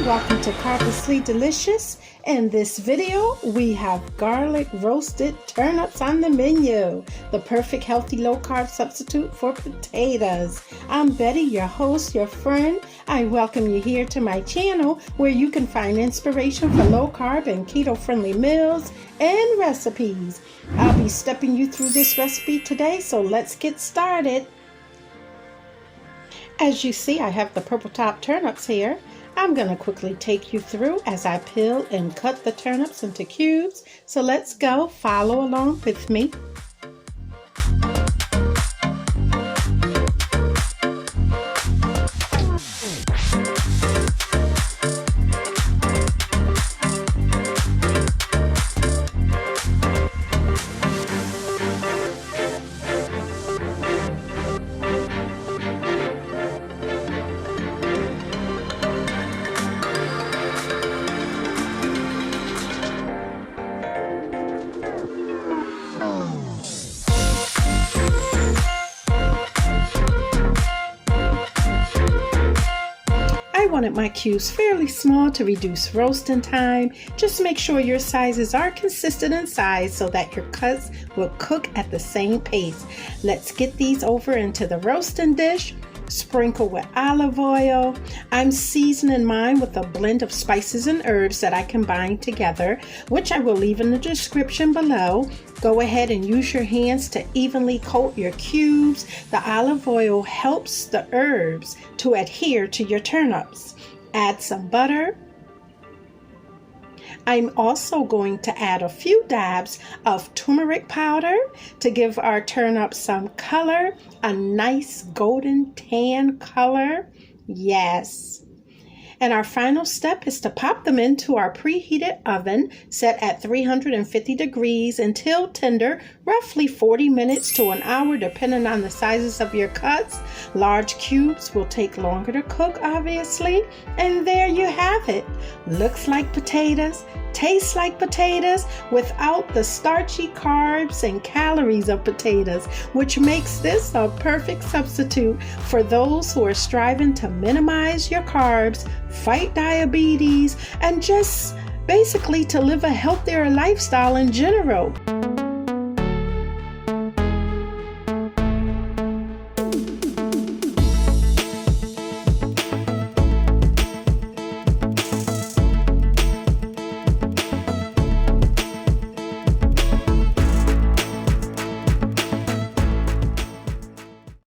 welcome to Parsley Delicious. In this video, we have garlic roasted turnips on the menu, the perfect healthy low-carb substitute for potatoes. I'm Betty, your host, your friend. I welcome you here to my channel where you can find inspiration for low-carb and keto-friendly meals and recipes. I'll be stepping you through this recipe today, so let's get started. As you see, I have the purple top turnips here. I'm going to quickly take you through as I peel and cut the turnips into cubes. So let's go, follow along with me. I wanted my cubes fairly small to reduce roasting time. Just make sure your sizes are consistent in size so that your cuts will cook at the same pace. Let's get these over into the roasting dish. Sprinkle with olive oil. I'm seasoning mine with a blend of spices and herbs that I combine together, which I will leave in the description below. Go ahead and use your hands to evenly coat your cubes. The olive oil helps the herbs to adhere to your turnips. Add some butter. I'm also going to add a few dabs of turmeric powder to give our turnips some color, a nice golden tan color. Yes. And our final step is to pop them into our preheated oven set at 350 degrees until tender, roughly 40 minutes to an hour depending on the sizes of your cuts. Large cubes will take longer to cook, obviously. And there you have it. Looks like potatoes, tastes like potatoes without the starchy carbs and calories of potatoes, which makes this a perfect substitute for those who are striving to minimize your carbs, fight diabetes, and just basically to live a healthier lifestyle in general.